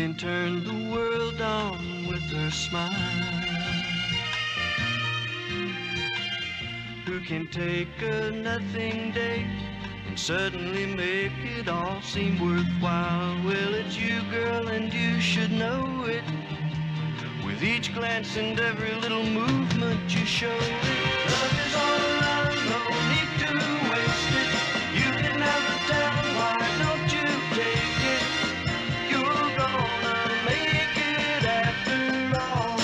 can turn the world on with her smile? Who can take a nothing day and suddenly make it all seem worthwhile? Well, it's you, girl, and you should know it. With each glance and every little movement you show it. Love is all around, no need to waste it. You can never tell, why don't you take it? You're gonna make it after all.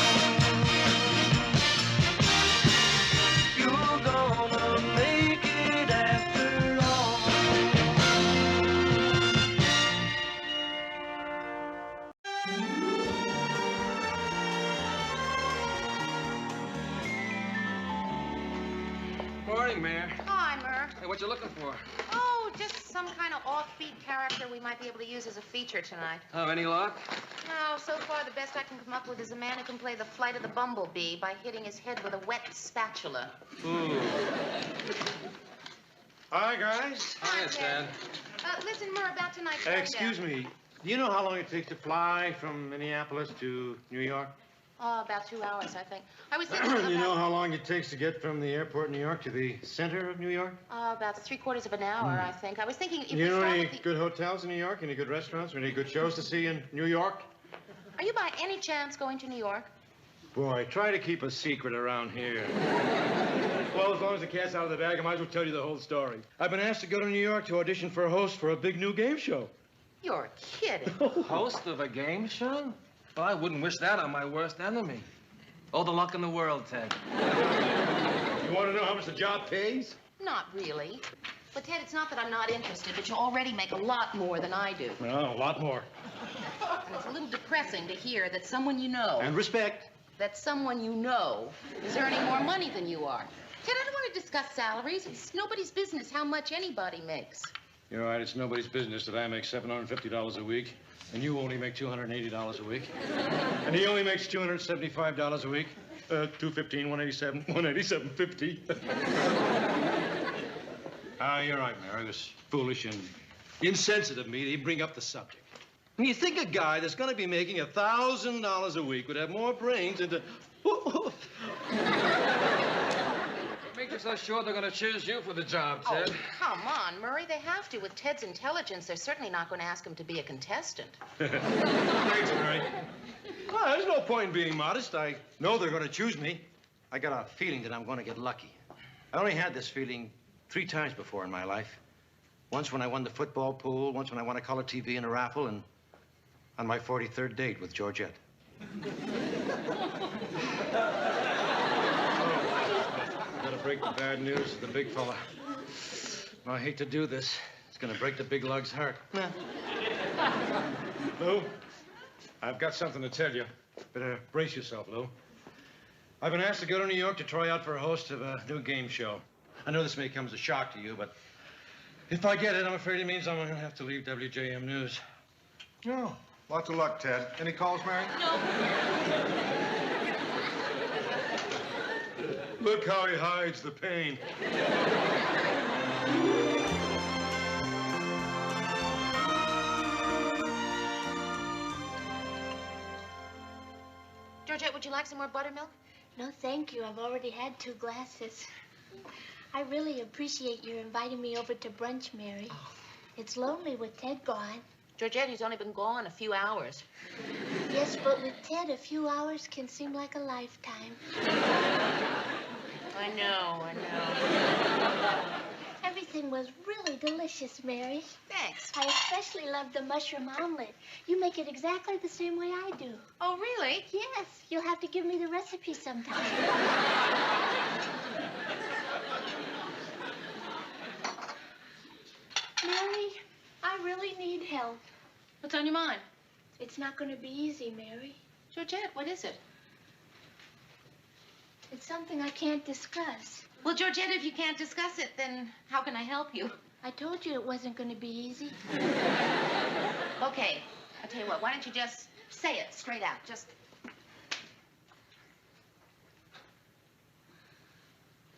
You're gonna make it after all. Morning, Mayor. Hi, Murph. Hey, what you looking for? Oh, just some kind of offbeat character we might be able to use as a feature tonight. Oh, any luck? No, so far the best I can come up with is a man who can play the flight of the bumblebee by hitting his head with a wet spatula. Ooh. Hi, guys. Hi, Stan. Listen, Murph, about tonight's Excuse me. Do you know how long it takes to fly from Minneapolis to New York? Oh, about 2 hours, I think. I was thinking You know how long it takes to get from the airport in New York to the center of New York? About 3/4 of an hour, I think. I was thinking if You we know started any good hotels in New York? Any good restaurants? Any good shows to see in New York? Are you by any chance going to New York? Boy, try to keep a secret around here. Well, as long as the cat's out of the bag, I might as well tell you the whole story. I've been asked to go to New York to audition for a host for a big new game show. You're kidding. Host of a game show? Well, I wouldn't wish that on my worst enemy. All the luck in the world, Ted. You want to know how much the job pays? Not really. But, Ted, it's not that I'm not interested, but you already make a lot more than I do. No, a lot more. And it's a little depressing to hear that someone you know... And respect. That someone you know is earning more money than you are. Ted, I don't want to discuss salaries. It's nobody's business how much anybody makes. You're right, it's nobody's business that I make $750 a week, and you only make $280 a week. And he only makes $275 a week. $215, $187, $187.50. You're right, Mary. It was foolish and insensitive of me to even bring up the subject. And you think a guy that's going to be making $1,000 a week would have more brains than to... What makes you so sure they're going to choose you for the job, Ted? Oh, come on, Murray. They have to. With Ted's intelligence, they're certainly not going to ask him to be a contestant. Thanks, Mary. Well, there's no point in being modest. I know they're going to choose me. I got a feeling that I'm going to get lucky. I only had this feeling 3 times before in my life. Once when I won the football pool, once when I won a color TV in a raffle, and on my 43rd date with Georgette. Gotta break the bad news to the big fella. Well, I hate to do this. It's gonna break the big lug's heart. Lou, I've got something to tell you. Better brace yourself, Lou. I've been asked to go to New York to try out for a host of a new game show. I know this may come as a shock to you, but if I get it, I'm afraid it means I'm gonna have to leave WJM News. Oh, lots of luck, Ted. Any calls, Mary? No. Look how he hides the pain. Georgette, would you like some more buttermilk? No, thank you. I've already had 2 glasses. I really appreciate your inviting me over to brunch, Mary. It's lonely with Ted gone. Georgette, he's only been gone a few hours. Yes, but with Ted, a few hours can seem like a lifetime. I know. Everything was really delicious, Mary. Thanks. I especially love the mushroom omelet. You make it exactly the same way I do. Oh, really? Yes, you'll have to give me the recipe sometime. Mary, I really need help. What's on your mind? It's not going to be easy, Mary. Georgette, what is it? It's something I can't discuss. Well, Georgette, if you can't discuss it, then how can I help you? I told you it wasn't going to be easy. Okay, I'll tell you what, why don't you just say it straight out, just...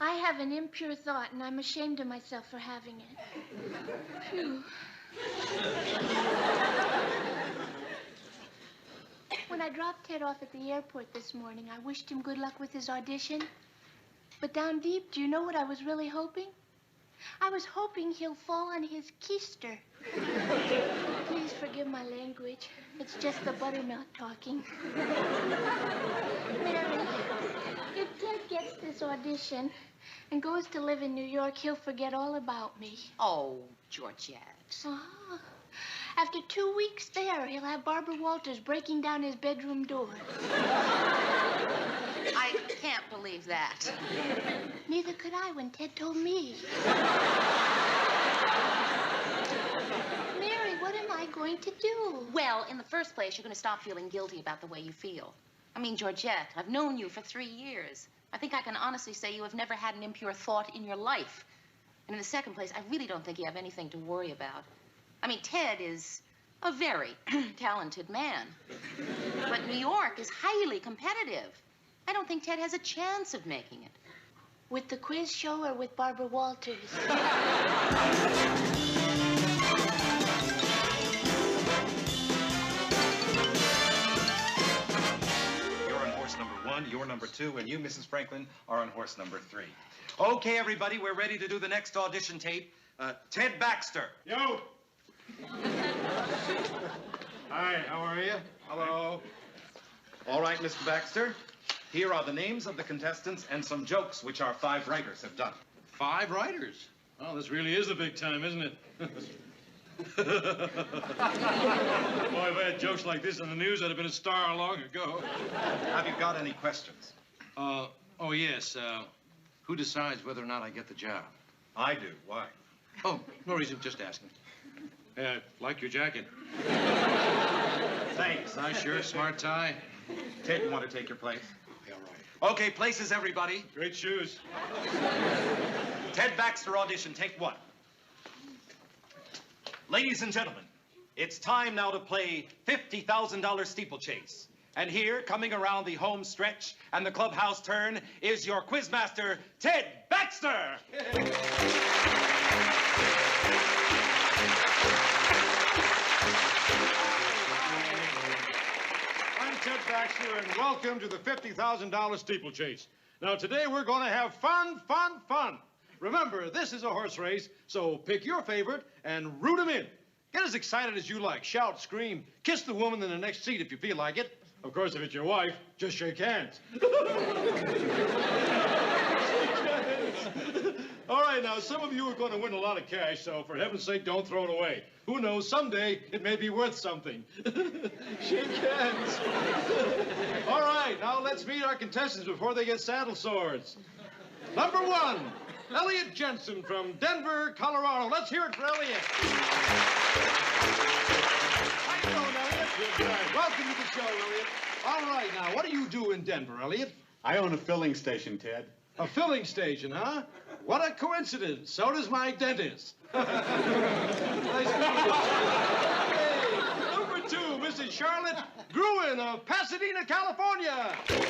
I have an impure thought, and I'm ashamed of myself for having it. Phew. When I dropped Ted off at the airport this morning, I wished him good luck with his audition. But down deep, do you know what I was really hoping? I was hoping he'll fall on his keister. Please forgive my language. It's just the buttermilk talking. Mary, if Ted gets this audition and goes to live in New York, he'll forget all about me. Oh, Georgette. Ah. After 2 weeks there, he'll have Barbara Walters breaking down his bedroom door. I can't believe that. Neither could I when Ted told me. Mary, what am I going to do? Well, in the first place, you're going to stop feeling guilty about the way you feel. I mean, Georgette, I've known you for 3 years. I think I can honestly say you have never had an impure thought in your life. And in the second place, I really don't think you have anything to worry about. I mean, Ted is a very talented man. But New York is highly competitive. I don't think Ted has a chance of making it. With the quiz show or with Barbara Walters? You're on horse number 1, you're number 2, and you, Mrs. Franklin, are on horse number 3. Okay, everybody, we're ready to do the next audition tape. Ted Baxter. Yo! Hi, how are you? Hello. All right, Mr. Baxter. Here are the names of the contestants and some jokes which our 5 writers have done. 5 writers? Oh, this really is a big time, isn't it? Boy, if I had jokes like this in the news, I'd have been a star long ago. Have you got any questions? Oh, yes. Who decides whether or not I get the job? I do. Why? Oh, no reason, just asking. I like your jacket. Thanks. Nice shirt, smart tie. Ted, you want to take your place? Yeah, right. Okay, places, everybody. Great shoes. Ted Baxter audition, take 1. Ladies and gentlemen, it's time now to play $50,000 steeplechase. And here, coming around the home stretch and the clubhouse turn, is your quizmaster, Ted Baxter! I'm Ted Baxter, and welcome to the $50,000 steeplechase. Now, today we're going to have fun, fun, fun. Remember, this is a horse race, so pick your favorite and root him in. Get as excited as you like. Shout, scream, kiss the woman in the next seat if you feel like it. Of course, if it's your wife, just shake hands. All right, now, some of you are going to win a lot of cash, so for heaven's sake, don't throw it away. Who knows, someday it may be worth something. Shake hands. All right, now let's meet our contestants before they get saddle sores. Number 1, Elliot Jensen from Denver, Colorado. Let's hear it for Elliot. How you doing, Elliot? Good guy. Welcome to the show, Elliot. All right, now, what do you do in Denver, Elliot? I own a filling station, Ted. A filling station, huh? What a coincidence. So does my dentist. Nice to meet you. Hey, number 2, Mrs. Charlotte Gruen of Pasadena, California. Welcome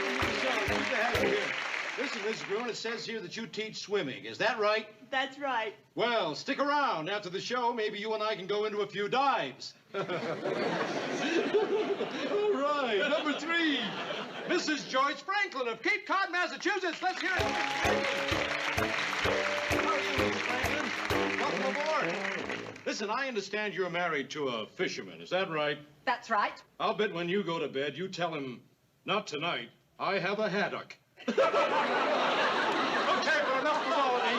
to the show. Good to have you here. Listen, Mrs. Gruen, it says here that you teach swimming. Is that right? That's right. Well, stick around. After the show, maybe you and I can go into a few dives. All right, number 3, Mrs. Joyce Franklin of Cape Cod, Massachusetts. Let's hear it. How are you, Mrs. Franklin? Welcome aboard. Listen, I understand you're married to a fisherman. Is that right? That's right. I'll bet when you go to bed, you tell him, not tonight, I have a haddock. Okay, for enough frivolity.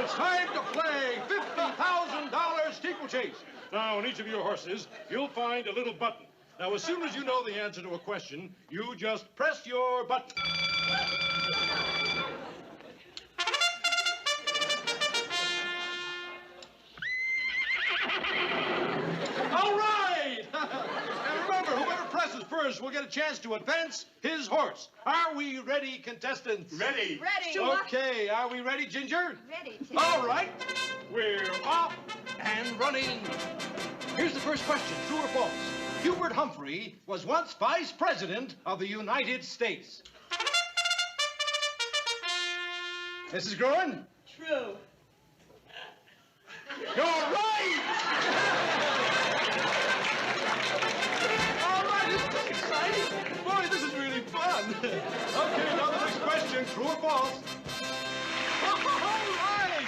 It's time to play $50,000 steeplechase. Now, on each of your horses, you'll find a little button. Now, as soon as you know the answer to a question, you just press your button. All right! And remember, whoever presses first will get a chance to advance his horse. Are we ready, contestants? Ready. Ready. Okay, are we ready, Ginger? Ready. All right, we're off and running. Here's the first question, true or false? Hubert Humphrey was once Vice President of the United States. Mrs. Gruen? True. You're right! Okay, now the next question, true or false? All right!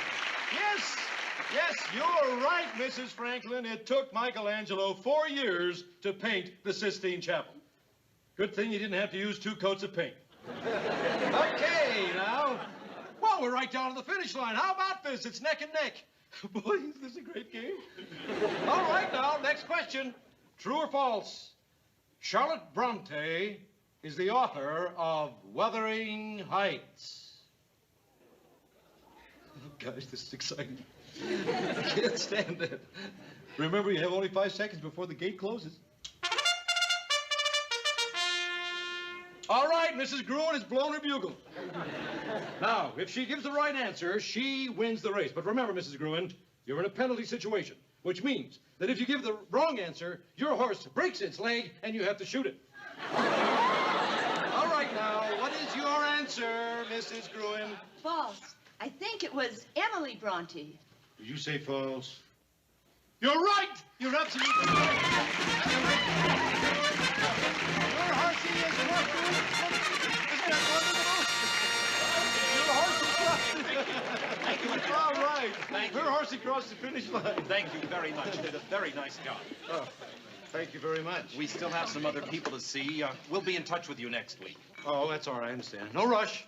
Yes, you're right, Mrs. Franklin. It took Michelangelo 4 years to paint the Sistine Chapel. Good thing you didn't have to use 2 coats of paint. Okay, now. Well, we're right down to the finish line. How about this? It's neck and neck. Boy, is this a great game. All right, now, next question. True or false? Charlotte Bronte is the author of Wuthering Heights. Oh, gosh, this is exciting. I can't stand it. Remember, you have only 5 seconds before the gate closes. All right, Mrs. Gruen has blown her bugle. Now, if she gives the right answer, she wins the race. But remember, Mrs. Gruen, you're in a penalty situation, which means that if you give the wrong answer, your horse breaks its leg and you have to shoot it. All right, now, what is your answer, Mrs. Gruen? False. I think it was Emily Bronte. Did you say false? You're right! You're absolutely right. Your horsey is working. Isn't that wonderful? Your horsey crossed. Thank you. All right. Thank you. Her horsey crossed the finish line. Thank you very much. You did a very nice job. Oh, thank you very much. We still have some other people to see. We'll be in touch with you next week. Oh, that's all right. I understand. No rush.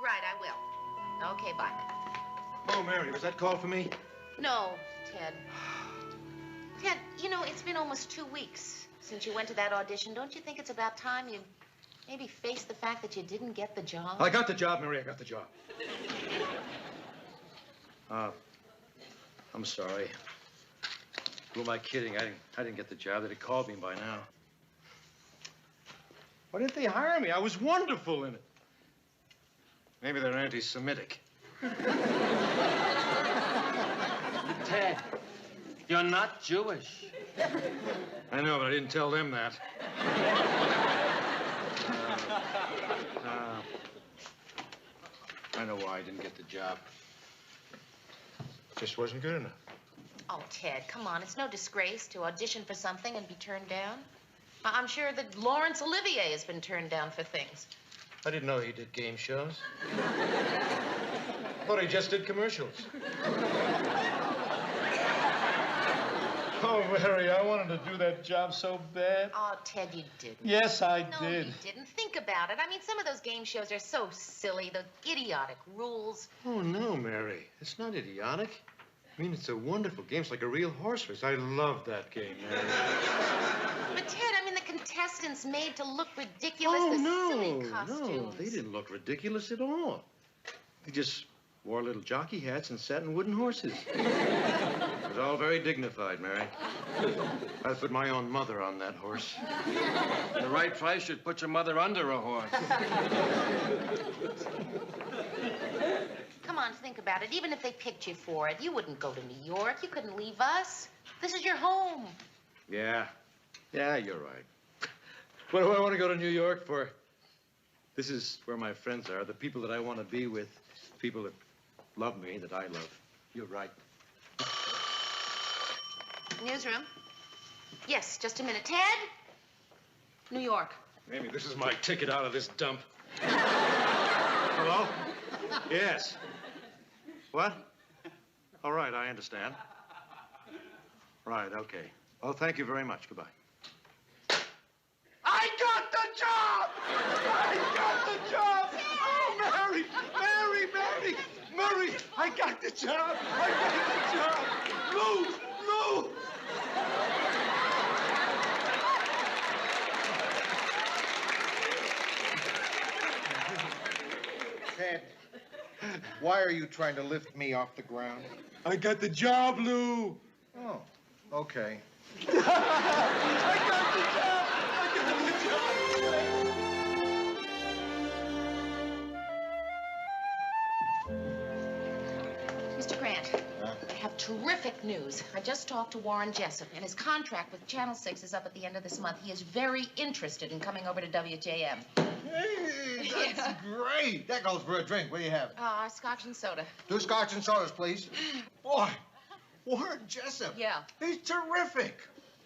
Right, I will. Okay, bye. Oh, Mary, was that call for me? No, Ted. Ted, you know, it's been almost 2 weeks since you went to that audition. Don't you think it's about time you maybe face the fact that you didn't get the job? I got the job, Mary. I got the job. I'm sorry. Who am I kidding? I didn't get the job. They'd have called me by now. Why didn't they hire me? I was wonderful in it. Maybe they're anti-Semitic. Ted, you're not Jewish. I know, but I didn't tell them that. I know why I didn't get the job. Just wasn't good enough. Oh, Ted, come on. It's no disgrace to audition for something and be turned down. I'm sure that Laurence Olivier has been turned down for things. I didn't know he did game shows. Thought he just did commercials. Oh, Mary, I wanted to do that job so bad. Oh, Ted, you didn't. Yes, I No, did. you didn't. Think about it. I mean, some of those game shows are so silly, the idiotic rules. Oh, no, Mary. It's not idiotic. I mean, it's a wonderful game. It's like a real horse race. I love that game, Mary. But, Ted, I mean, the contestants made to look ridiculous. Oh, the silly no, costumes. they didn't look ridiculous at all. They just wore little jockey hats and sat in wooden horses. It was all very dignified, Mary. I'd put my own mother on that horse. The right price should put your mother under a horse. Come on, think about it. Even if they picked you for it, you wouldn't go to New York. You couldn't leave us. This is your home. Yeah, you're right. What do I want to go to New York for? This is where my friends are, the people that I want to be with, people that love me, that I love. You're right. Newsroom? Yes, just a minute. Ted? New York. Maybe this is my ticket out of this dump. Hello? Yes. What? All right, I understand. Right, okay. Well, thank you very much. Goodbye. I got the job! I got the job! Oh, Mary! Mary! I got the job! I got the job! Lou! Ted, why are you trying to lift me off the ground? I got the job, Lou! Oh, okay. I got the job! terrific news. I just talked to Warren Jessup, and his contract with Channel 6 is up at the end of this month. He is very interested in coming over to WJM. Hey, that's great. That goes for a drink. What do you have? Scotch and soda. 2 scotch and sodas, please. Boy, Warren Jessup. Yeah. He's terrific.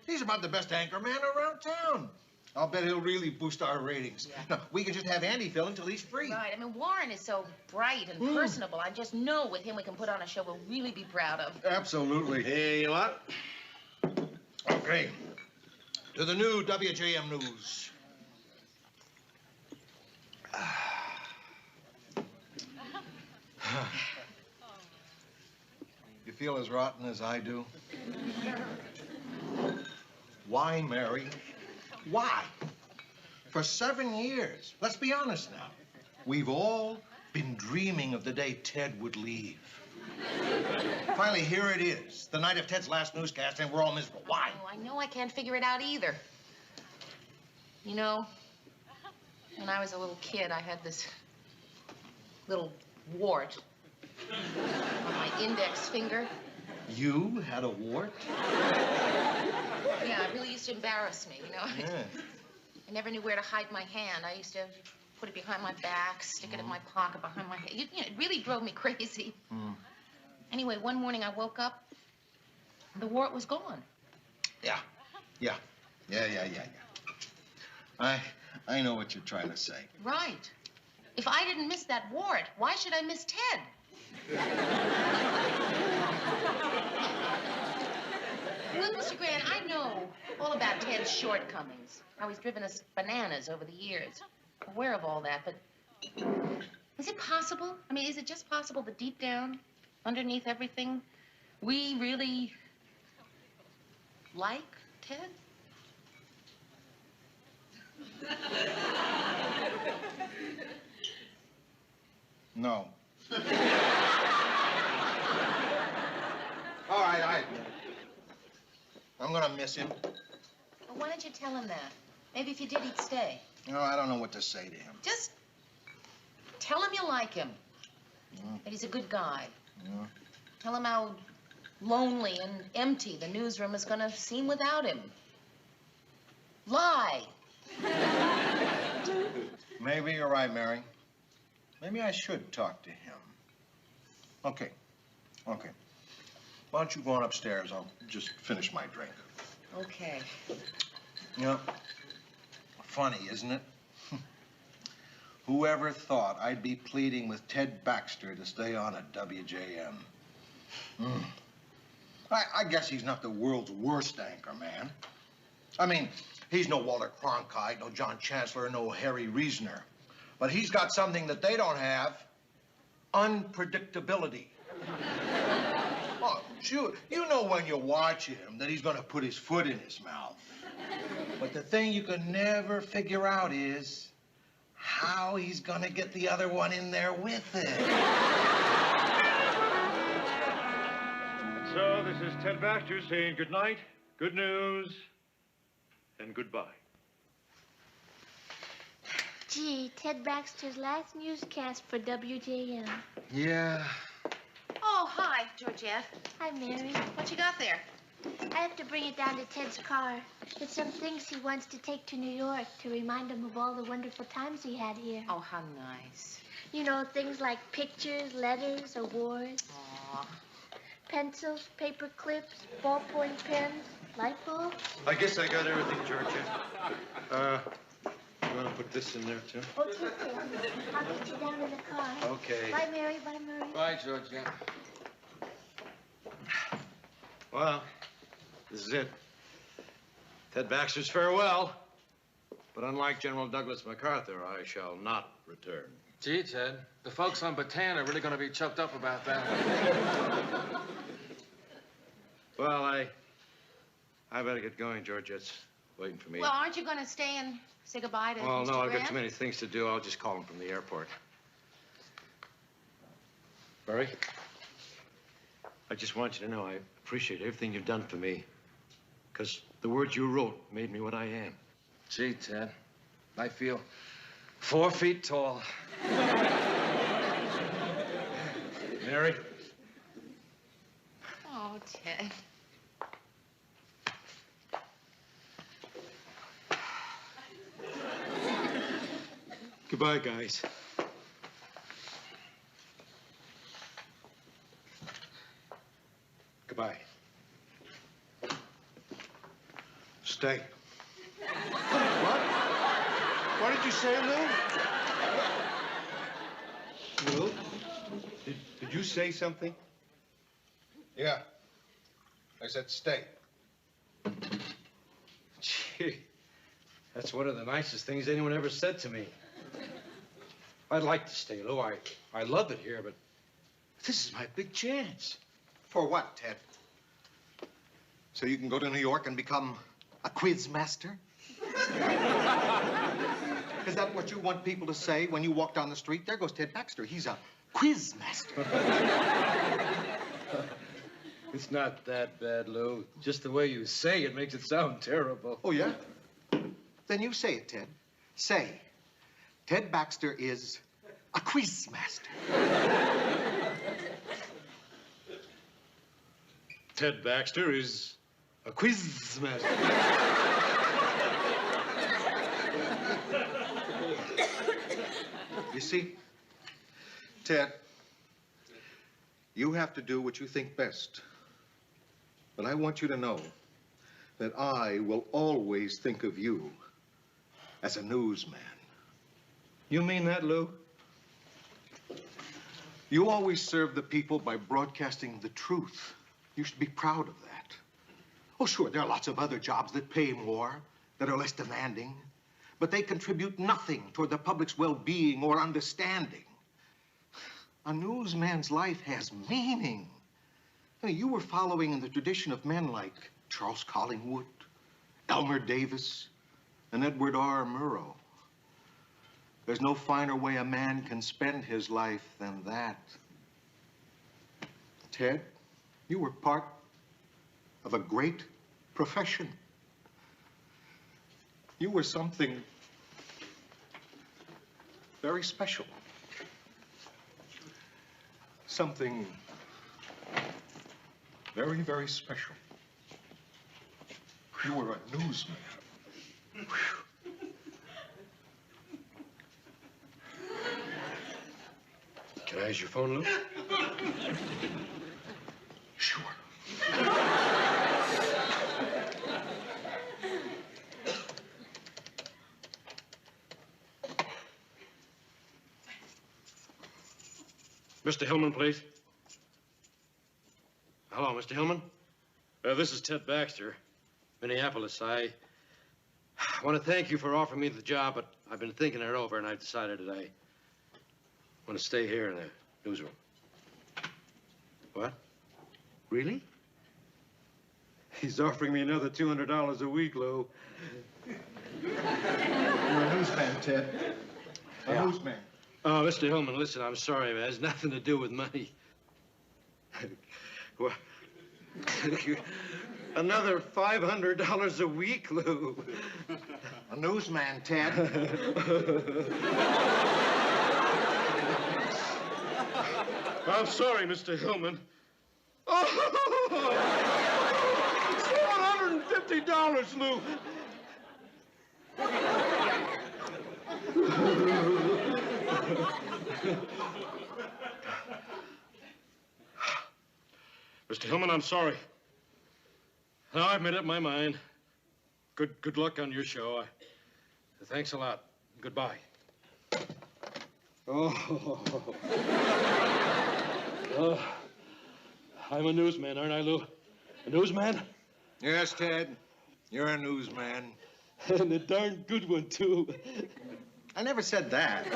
He's about the best anchor man around town. I'll bet he'll really boost our ratings. Yeah. No, we can just have Andy fill until he's free. Right. I mean, Warren is so bright and personable. I just know with him we can put on a show we'll really be proud of. Absolutely. Here you are. Okay. To the new WJM News. You feel as rotten as I do? Why, Mary? Why? For 7 years, let's be honest now, we've all been dreaming of the day Ted would leave. Finally, here it is, the night of Ted's last newscast, and we're all miserable. Why? Oh, I know I can't figure it out either. You know, when I was a little kid, I had this little wart on my index finger. You had a wart? Yeah, it really used to embarrass me, you know. Yeah. I never knew where to hide my hand. I used to put it behind my back, stick it in my pocket behind my head. You know, it really drove me crazy. Anyway, one morning I woke up, the wart was gone. Yeah. I know what you're trying to say. Right. If I didn't miss that wart, why should I miss Ted? Well, Mr. Grant, I know all about Ted's shortcomings, how he's driven us bananas over the years. I'm aware of all that, but is it possible? I mean, is it just possible that deep down, underneath everything, we really like Ted? No. All right, I'm gonna miss him. Well, why don't you tell him that? Maybe if you did, he'd stay. No, I don't know what to say to him. Just tell him you like him. That he's a good guy. Tell him how lonely and empty the newsroom is gonna seem without him. Lie. Maybe you're right, Mary. Maybe I should talk to him. Okay. Why don't you go on upstairs? I'll just finish my drink. Okay. You know, funny, isn't it? Whoever thought I'd be pleading with Ted Baxter to stay on at WJM? I guess he's not the world's worst anchor man. I mean, he's no Walter Cronkite, no John Chancellor, no Harry Reasoner. But he's got something that they don't have, unpredictability. Oh, sure, you know when you watch him that he's gonna put his foot in his mouth. But the thing you can never figure out is how he's gonna get the other one in there with it. So this is Ted Baxter saying good night, good news, and goodbye. Gee, Ted Baxter's last newscast for WJM. Yeah. Oh, hi, Georgette. Hi, Mary. What you got there? I have to bring it down to Ted's car. It's some things he wants to take to New York to remind him of all the wonderful times he had here. Oh, how nice. You know, things like pictures, letters, awards, Aw. pencils, paper clips, ballpoint pens, light bulbs. I guess I got everything, Georgia. You want to put this in there, too? Okay, Ted. I'll get you down in the car. Okay. Bye, Mary. Bye, Mary. Bye, Georgia. Well, this is it. Ted Baxter's farewell. But unlike General Douglas MacArthur, I shall not return. Gee, Ted, the folks on Bataan are really going to be choked up about that. Well, I better get going, George. It's waiting for me. Well, aren't you going to stay and say goodbye to Well, Mr. no, I've got Grant? too many things to do. I'll just call him from the airport. Barry, I just want you to know I appreciate everything you've done for me. Because the words you wrote made me what I am. Gee, Ted, I feel 4 feet tall. Mary? Oh. Oh, Ted. Goodbye, guys. Goodbye. Stay. What? What did you say, Lou? Lou? Did you say something? Yeah. I said stay. Gee, that's one of the nicest things anyone ever said to me. I'd like to stay, Lou. I love it here, but this is my big chance. For what, Ted? So you can go to New York and become a quiz master? Is that what you want people to say when you walk down the street? There goes Ted Baxter. He's a quiz master. It's not that bad, Lou. Just the way you say it makes it sound terrible. Oh, yeah? Then you say it, Ted. Say, Ted Baxter is a quiz master. Ted Baxter is a quiz master. You see, Ted, you have to do what you think best. But I want you to know that I will always think of you as a newsman. You mean that, Lou? You always serve the people by broadcasting the truth. You should be proud of that. Oh, sure, there are lots of other jobs that pay more, that are less demanding, but they contribute nothing toward the public's well-being or understanding. A newsman's life has meaning. I mean, you were following in the tradition of men like Charles Collingwood, Elmer Davis, and Edward R. Murrow. There's no finer way a man can spend his life than that. Ted, you were part of a great profession. You were something very special. Something very, very special. You were a newsman. Can I use your phone, Lou? Sure. Mr. Hillman, please. Hello, Mr. Hillman. This is Ted Baxter, Minneapolis. I want to thank you for offering me the job, but I've been thinking it over, and I've decided that I want to stay here in the newsroom. What? Really? He's offering me another $200 a week, Lou. You're a newsman, Ted. A newsman. Oh, Mr. Hillman, listen, I'm sorry. It has nothing to do with money. Well, another $500 a week, Lou. A newsman, Ted. I'm sorry, Mr. Hillman. Oh, $450, Lou. Mr. Hillman, I'm sorry. Now I've made up my mind. Good luck on your show. Thanks a lot. Goodbye. Oh. I'm a newsman, aren't I, Lou? A newsman? Yes, Ted. You're a newsman. And a darn good one, too. I never said that.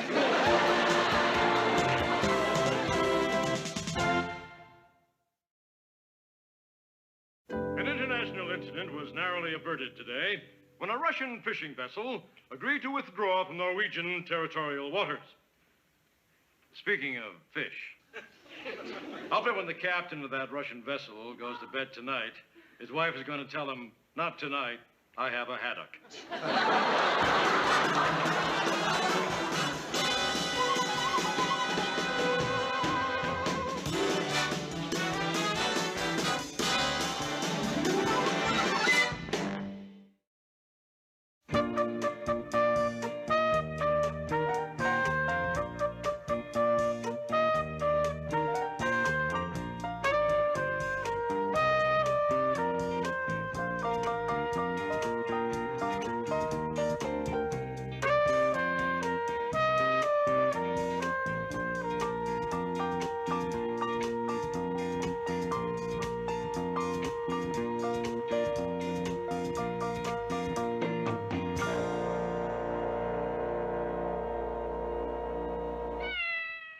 An international incident was narrowly averted today when a Russian fishing vessel agreed to withdraw from Norwegian territorial waters. Speaking of fish, I'll bet when the captain of that Russian vessel goes to bed tonight, his wife is going to tell him, not tonight, I have a haddock.